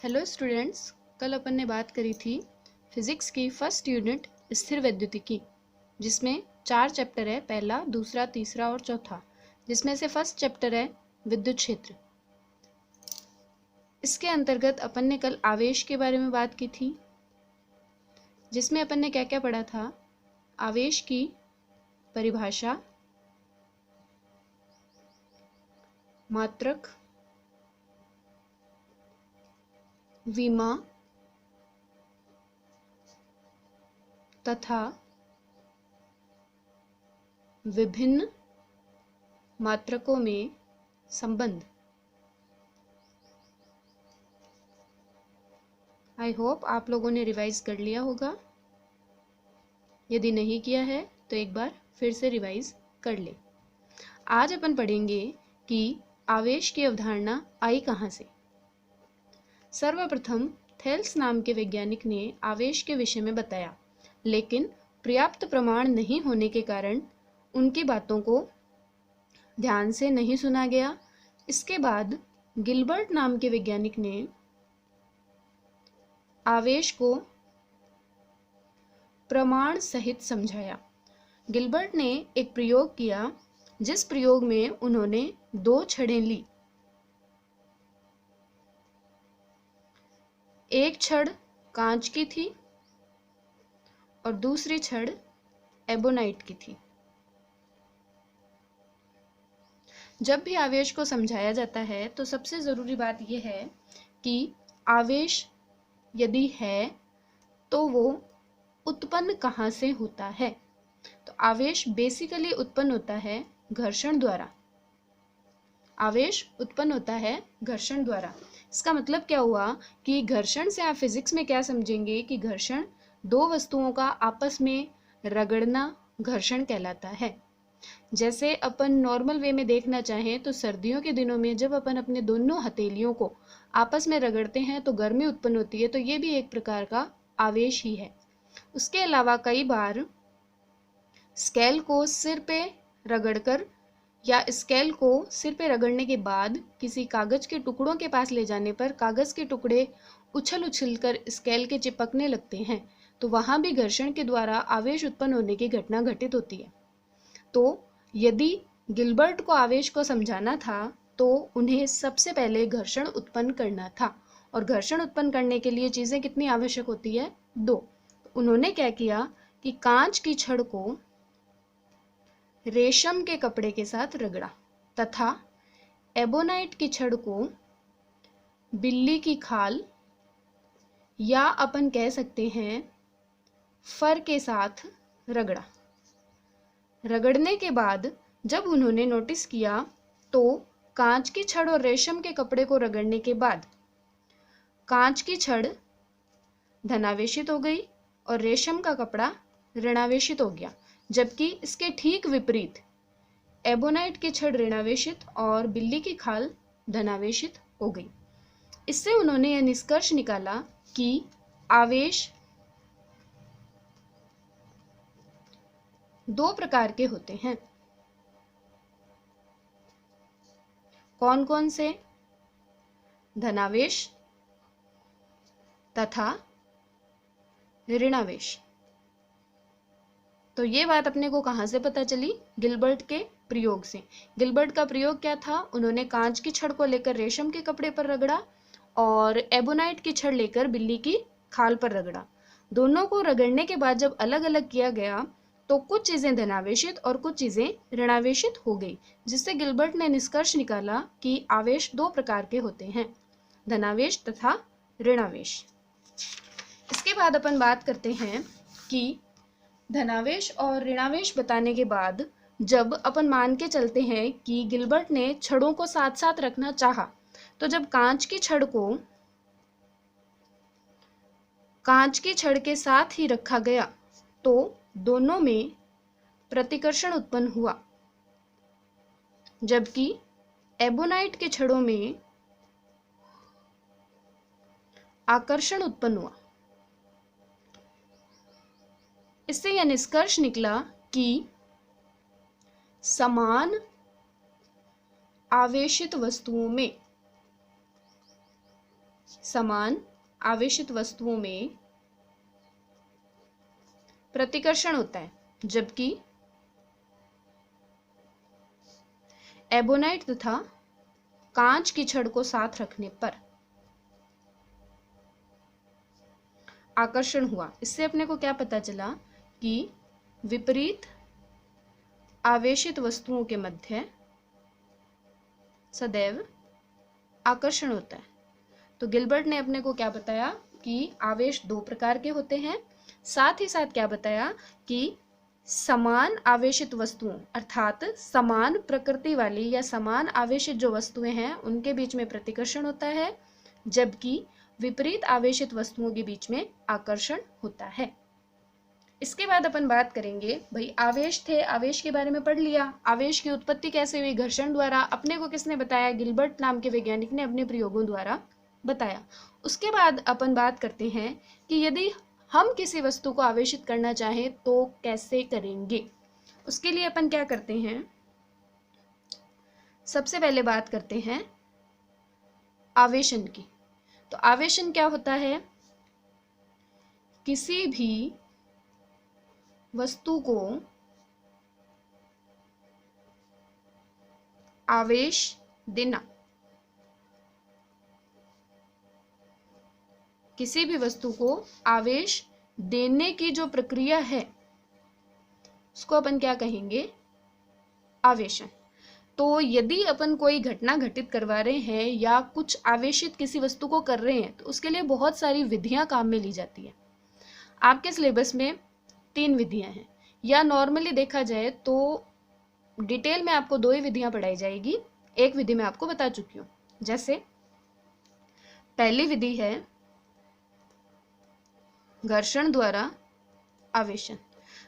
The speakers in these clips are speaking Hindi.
हेलो स्टूडेंट्स, कल अपन ने बात करी थी फिजिक्स की फर्स्ट यूनिट स्थिर वैद्युतिकी, जिसमें 4 चैप्टर है, पहला, दूसरा, तीसरा और चौथा, जिसमें से फर्स्ट चैप्टर है विद्युत क्षेत्र। इसके अंतर्गत अपन ने कल आवेश के बारे में बात की थी, जिसमें अपन ने क्या क्या पढ़ा था। आवेश की परिभाषा, मात्रक, विमा तथा विभिन्न मात्रकों में संबंध। आई होप आप लोगों ने रिवाइज कर लिया होगा। यदि नहीं किया है तो एक बार फिर से रिवाइज कर ले। आज अपन पढ़ेंगे कि आवेश की अवधारणा आई कहाँ से। सर्वप्रथम थेल्स नाम के वैज्ञानिक ने आवेश के विषय में बताया, लेकिन पर्याप्त प्रमाण नहीं होने के कारण उनकी बातों को ध्यान से नहीं सुना गया। इसके बाद गिलबर्ट नाम के वैज्ञानिक ने आवेश को प्रमाण सहित समझाया। गिलबर्ट ने एक प्रयोग किया, जिस प्रयोग में उन्होंने 2 छड़ें ली। एक छड़ कांच की थी और दूसरी छड़ एबोनाइट की थी। जब भी आवेश को समझाया जाता है तो सबसे ज़रूरी बात यह है कि आवेश यदि है तो वो उत्पन्न कहाँ से होता है। तो आवेश बेसिकली उत्पन्न होता है घर्षण द्वारा। आवेश उत्पन्न होता है घर्षण द्वारा। इसका मतलब क्या हुआ कि घर्षण से आप फिजिक्स में क्या समझेंगे कि घर्षण 2 वस्तुओं का आपस में रगड़ना घर्षण कहलाता है। जैसे अपन नॉर्मल वे में देखना चाहें तो सर्दियों के दिनों में जब अपन अपने दोनों हथेलियों को आपस में रगड़ते हैं तो गर्मी उत्पन्न होती है, तो ये भी एक प्रकार का आवेश ही है। उसके अलावा कई बार स्केल को सिर पे रगड़कर या स्केल को सिर पे रगड़ने के बाद किसी कागज के टुकड़ों के पास ले जाने पर कागज के टुकड़े उछल कर स्केल के चिपकने लगते हैं, तो वहां भी घर्षण के द्वारा आवेश उत्पन्न होने की घटना घटित होती है। तो यदि गिलबर्ट को आवेश को समझाना था तो उन्हें सबसे पहले घर्षण उत्पन्न करना था, और घर्षण उत्पन्न करने के लिए चीजें कितनी आवश्यक होती है? 2। उन्होंने क्या किया कि कांच की छड़ को रेशम के कपड़े के साथ रगड़ा तथा एबोनाइट की छड़ को बिल्ली की खाल या अपन कह सकते हैं फर के साथ रगड़ा। रगड़ने के बाद जब उन्होंने नोटिस किया तो कांच की छड़ और रेशम के कपड़े को रगड़ने के बाद कांच की छड़ धनावेशित हो गई और रेशम का कपड़ा ऋणावेशित हो गया, जबकि इसके ठीक विपरीत एबोनाइट की छड़ ऋणावेशित और बिल्ली की खाल धनावेशित हो गई। इससे उन्होंने यह निष्कर्ष निकाला कि आवेश 2 प्रकार के होते हैं। कौन कौन से? धनावेश तथा ऋणावेश। तो ये बात अपने को कहाँ से पता चली? गिलबर्ट के प्रयोग से। गिलबर्ट का प्रयोग क्या था? उन्होंने कांच की छड़ को लेकर रेशम के कपड़े पर रगड़ा और एबोनाइट की छड़ लेकर बिल्ली की खाल पर रगड़ा। दोनों को रगड़ने के बाद जब अलग अलग किया गया तो कुछ चीजें धनावेशित और कुछ चीजें ऋणावेशित हो गई, जिससे गिलबर्ट ने निष्कर्ष निकाला कि आवेश 2 प्रकार के होते हैं, धनावेश तथा ऋणावेश। इसके बाद अपन बात करते हैं कि धनावेश और ऋणावेश बताने के बाद जब अपन मान के चलते हैं कि गिलबर्ट ने छड़ों को साथ साथ रखना चाहा, तो जब कांच की छड़ को कांच की छड़ के साथ ही रखा गया तो दोनों में प्रतिकर्षण उत्पन्न हुआ, जबकि एबोनाइट के छड़ों में आकर्षण उत्पन्न हुआ। इससे यह निष्कर्ष निकला कि समान आवेशित वस्तुओं में समान आवेशित वस्तुओं में प्रतिकर्षण होता है, जबकि एबोनाइट तथा कांच की छड़ को साथ रखने पर आकर्षण हुआ। इससे अपने को क्या पता चला कि विपरीत आवेशित वस्तुओं के मध्य सदैव आकर्षण होता है। तो गिलबर्ट ने अपने को क्या बताया कि आवेश दो प्रकार के होते हैं, साथ ही साथ क्या बताया कि समान आवेशित वस्तुओं अर्थात समान प्रकृति वाली या समान आवेशित जो वस्तुएं हैं उनके बीच में प्रतिकर्षण होता है, जबकि विपरीत आवेशित वस्तुओं के बीच में आकर्षण होता है। इसके बाद अपन बात करेंगे, भाई आवेश थे, आवेश के बारे में पढ़ लिया। आवेश की उत्पत्ति कैसे हुई? घर्षण द्वारा। अपने को किसने बताया? गिलबर्ट नाम के वैज्ञानिक ने अपने प्रयोगों द्वारा बताया। उसके बाद अपन बात करते हैं कि यदि हम किसी वस्तु को आवेशित करना चाहें तो कैसे करेंगे। उसके लिए अपन क्या करते हैं, सबसे पहले बात करते हैं आवेशन की। तो आवेशन क्या होता है? किसी भी वस्तु को आवेश देना। किसी भी वस्तु को आवेश देने की जो प्रक्रिया है उसको अपन क्या कहेंगे? आवेशन। तो यदि अपन कोई घटना घटित करवा रहे हैं या कुछ आवेशित किसी वस्तु को कर रहे हैं तो उसके लिए बहुत सारी विधियां काम में ली जाती है। आपके सिलेबस में 3 विधियां हैं, या नॉर्मली देखा जाए तो डिटेल में आपको 2 ही विधियां पढ़ाई जाएगी। एक विधि मैं आपको बता चुकी हूँ। जैसे पहली विधि है घर्षण द्वारा आवेशन।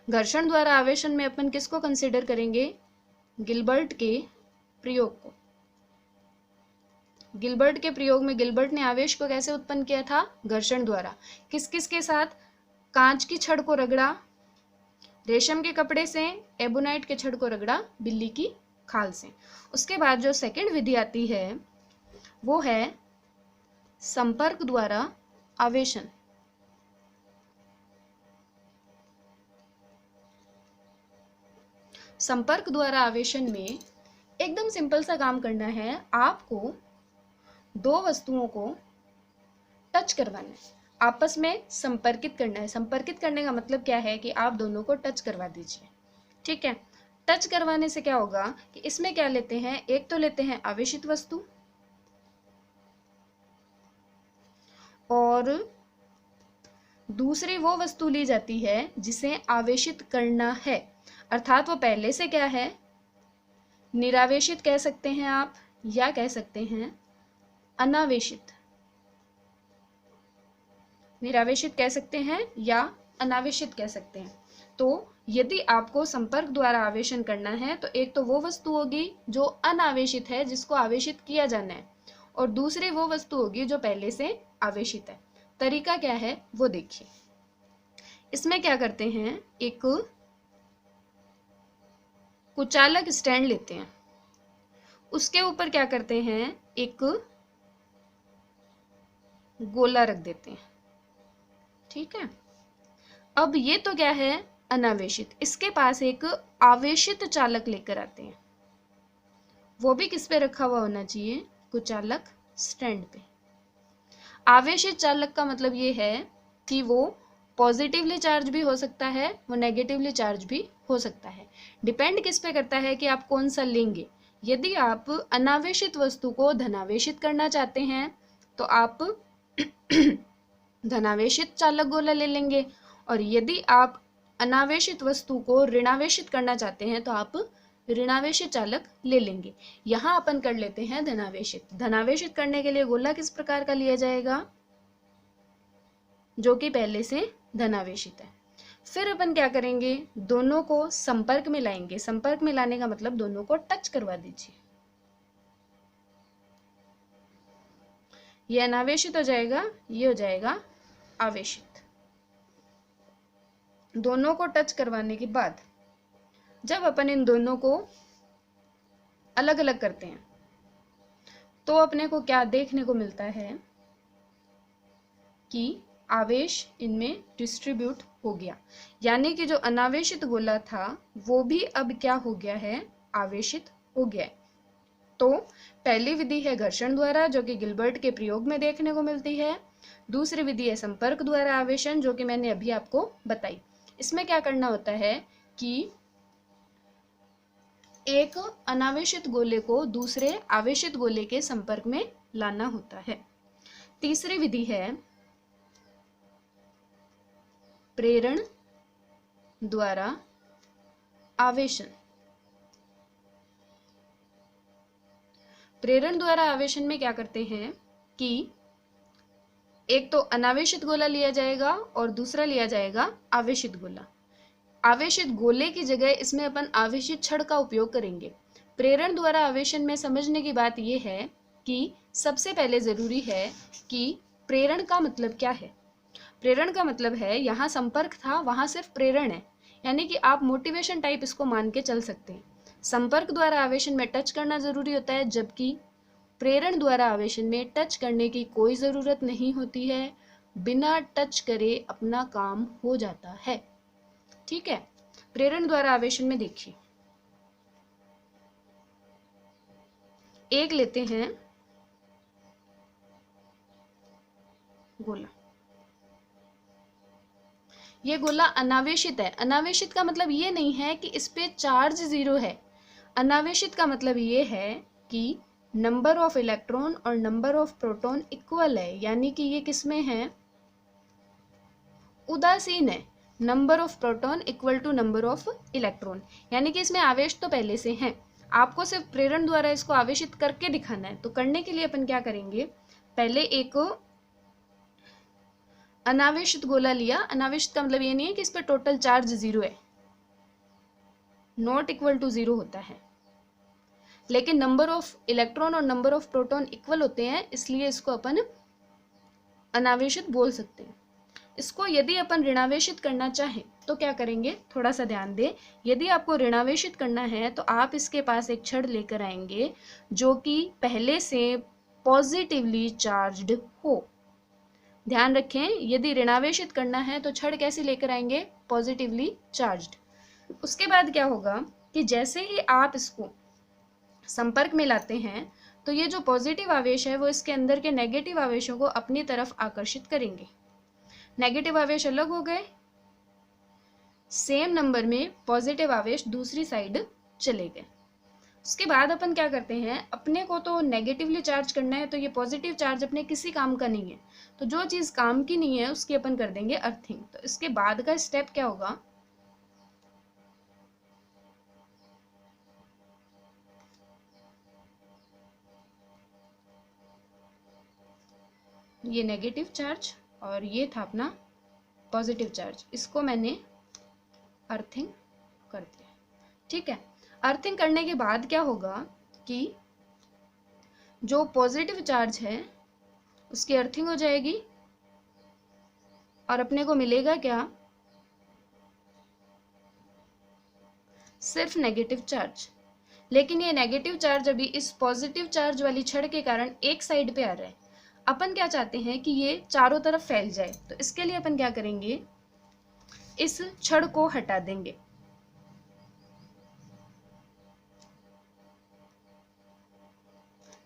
घर्षण द्वारा आवेशन में अपन किसको कंसीडर करेंगे? गिलबर्ट के प्रयोग को। गिलबर्ट के प्रयोग में गिलबर्ट ने आवेश को कैसे उत्पन्न किया था? घर्षण द्वारा। किस किस के साथ? कांच की छड़ को रगड़ा, रेशम के कपड़े से, एबोनाइट के छड़ को रगड़ा, बिल्ली की खाल से। उसके बाद जो सेकंड विधि आती है वो है संपर्क द्वारा आवेशन। संपर्क द्वारा आवेशन में एकदम सिंपल सा काम करना है। आपको 2 वस्तुओं को टच करवाना है, आपस में संपर्कित करना है। संपर्कित करने का मतलब क्या है कि आप दोनों को टच करवा दीजिए, ठीक है। टच करवाने से क्या होगा कि इसमें क्या लेते हैं, एक तो लेते हैं आवेशित वस्तु और दूसरी वो वस्तु ली जाती है जिसे आवेशित करना है, अर्थात वो पहले से क्या है, निरावेशित कह सकते हैं आप या कह सकते हैं अनावेशित। निरावेशित कह सकते हैं या अनावेशित कह सकते हैं। तो यदि आपको संपर्क द्वारा आवेशन करना है तो एक तो वो वस्तु होगी जो अनावेशित है जिसको आवेशित किया जाना है, और दूसरी वो वस्तु होगी जो पहले से आवेशित है। तरीका क्या है वो देखिए। इसमें क्या करते हैं, एक कुचालक स्टैंड लेते हैं, उसके ऊपर क्या करते हैं, एक गोला रख देते हैं, ठीक है। अब ये तो क्या है, अनावेशित। इसके पास एक आवेशित चालक लेकर आते हैं, वो भी किस पे रखा हुआ होना चाहिए, कुचालक स्टैंड पे। आवेशित चालक का मतलब ये है कि वो पॉजिटिवली चार्ज भी हो सकता है, वो नेगेटिवली चार्ज भी हो सकता है। डिपेंड किस पे करता है कि आप कौन सा लेंगे। यदि आप अनावेशित वस्तु को धनावेशित करना चाहते हैं तो आप धनावेशित चालक गोला ले लेंगे, और यदि आप अनावेशित वस्तु को ऋणावेशित करना चाहते हैं तो आप ऋणावेशित चालक ले लेंगे। यहाँ अपन कर लेते हैं धनावेशित। धनावेशित करने के लिए गोला किस प्रकार का लिया जाएगा, जो कि पहले से धनावेशित है। फिर अपन क्या करेंगे, दोनों को संपर्क में लाएंगे। संपर्क में लाने का मतलब दोनों को टच करवा दीजिए। ये अनावेशित हो जाएगा, ये हो जाएगा आवेशित। दोनों को टच करवाने के बाद जब अपन इन दोनों को अलग अलग करते हैं तो अपने को क्या देखने को मिलता है, कि आवेश इनमें डिस्ट्रीब्यूट हो गया, यानी कि जो अनावेशित गोला था वो भी अब क्या हो गया है, आवेशित हो गया है। तो पहली विधि है घर्षण द्वारा, जो कि गिलबर्ट के प्रयोग में देखने को मिलती है। दूसरी विधि है संपर्क द्वारा आवेशन, जो कि मैंने अभी आपको बताई। इसमें क्या करना होता है कि एक अनावेशित गोले को दूसरे आवेशित गोले के संपर्क में लाना होता है। तीसरी विधि है प्रेरण द्वारा आवेशन। प्रेरण द्वारा आवेशन में क्या करते हैं कि एक तो अनावेशित गोला लिया जाएगा और दूसरा लिया जाएगा आवेशित गोला। आवेशित गोले की जगह इसमें अपन आवेशित छड़ का उपयोग करेंगे। प्रेरण द्वारा आवेशन में समझने की बात यह है कि सबसे पहले जरूरी है कि प्रेरण का मतलब क्या है। प्रेरण का मतलब है यहाँ संपर्क था, वहां सिर्फ प्रेरण है, यानी कि आप मोटिवेशन टाइप इसको मान के चल सकते हैं। संपर्क द्वारा आवेशन में टच करना जरूरी होता है, जबकि प्रेरण द्वारा आवेशन में टच करने की कोई जरूरत नहीं होती है, बिना टच करे अपना काम हो जाता है। ठीक है, प्रेरण द्वारा आवेशन में देखिए, एक लेते हैं गोला, ये गोला अनावेशित है। अनावेशित का मतलब ये नहीं है कि इस पे चार्ज जीरो है। अनावेशित का मतलब ये है कि नंबर ऑफ इलेक्ट्रॉन और नंबर ऑफ प्रोटॉन इक्वल है, यानी कि ये किसमें है, उदासीन है। Number of proton equal to number of electron, यानी कि इसमें आवेश तो पहले से है, आपको सिर्फ प्रेरण द्वारा इसको आवेशित करके दिखाना है। तो करने के लिए अपन क्या करेंगे, पहले एक अनावेशित गोला लिया। अनावेशित का मतलब ये नहीं है कि इस पर टोटल चार्ज जीरो है, नॉट इक्वल टू जीरो होता है, लेकिन नंबर ऑफ इलेक्ट्रॉन और नंबर ऑफ प्रोटॉन इक्वल होते हैं, इसलिए इसको अपन अनावेशित बोल सकते हैं। इसको यदि अपन ऋणावेशित करना चाहें तो क्या करेंगे, थोड़ा सा ध्यान दें। यदि आपको ऋणावेशित करना है तो आप इसके पास एक छड़ लेकर आएंगे जो कि पहले से पॉजिटिवली चार्ज्ड हो। ध्यान रखें, यदि ऋणावेशित करना है तो छड़ कैसे लेकर आएंगे, पॉजिटिवली चार्ज्ड। उसके बाद क्या होगा कि जैसे ही आप इसको संपर्क में लाते हैं तो ये जो पॉजिटिव आवेश है वो इसके अंदर के नेगेटिव आवेशों को अपनी तरफ आकर्षित करेंगे। नेगेटिव आवेश अलग हो गए, सेम नंबर में पॉजिटिव आवेश दूसरी साइड चले गए। उसके बाद अपन क्या करते हैं, अपने को तो नेगेटिवली चार्ज करना है, तो ये पॉजिटिव चार्ज अपने किसी काम का नहीं है, तो जो चीज काम की नहीं है उसकी अपन कर देंगे अर्थिंग। तो इसके बाद का स्टेप क्या होगा, ये नेगेटिव चार्ज और ये था अपना पॉजिटिव चार्ज, इसको मैंने अर्थिंग कर दिया। ठीक है, अर्थिंग करने के बाद क्या होगा कि जो पॉजिटिव चार्ज है उसकी अर्थिंग हो जाएगी और अपने को मिलेगा क्या, सिर्फ नेगेटिव चार्ज। लेकिन ये नेगेटिव चार्ज अभी इस पॉजिटिव चार्ज वाली छड़ के कारण एक साइड पे आ रहा है। अपन क्या चाहते हैं कि ये चारों तरफ फैल जाए, तो इसके लिए अपन क्या करेंगे, इस छड़ को हटा देंगे।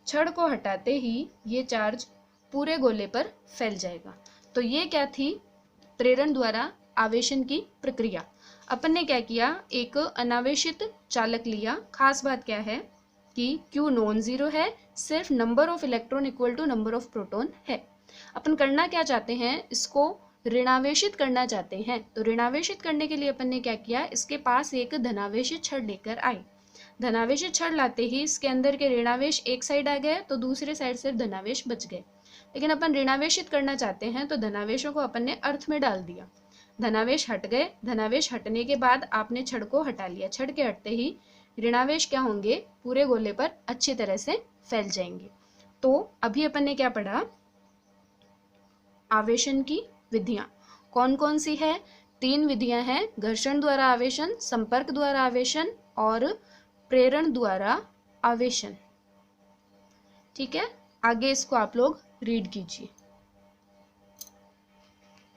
छड़ को हटाते ही ये चार्ज पूरे गोले पर फैल जाएगा। तो ये क्या थी, प्रेरण द्वारा आवेशन की प्रक्रिया। अपन ने क्या किया, एक अनावेशित चालक लिया। खास बात क्या है कि Q नॉन जीरो है, सिर्फ number of electron equal to number of proton है। अपन करना क्या चाहते हैं, इसको ऋणावेशित करना चाहते हैं। तो ऋणावेशित करने के लिए अपन ने क्या किया, इसके पास एक धनावेशित छड़ लेकर आए। धनावेशित छड़ लाते ही इसके अंदर के ऋणावेश एक साइड आ गए, तो दूसरे साइड सिर्फ धनावेश बच गए। लेकिन अपन ऋणावेशित करना चाहते हैं तो धनावेशों को अपन ने अर्थ में डाल दिया, धनावेश हट गए। धनावेश हटने के बाद आपने छड़ को हटा लिया, छड़ के हटते ही ऋणावेश क्या होंगे, पूरे गोले पर अच्छी तरह से फैल जाएंगे। तो अभी अपन ने क्या पढ़ा, आवेशन की विधियां कौन कौन सी है, 3 विधियां हैं, घर्षण द्वारा आवेशन, संपर्क द्वारा आवेशन और प्रेरण द्वारा आवेशन। ठीक है, आगे इसको आप लोग रीड कीजिए।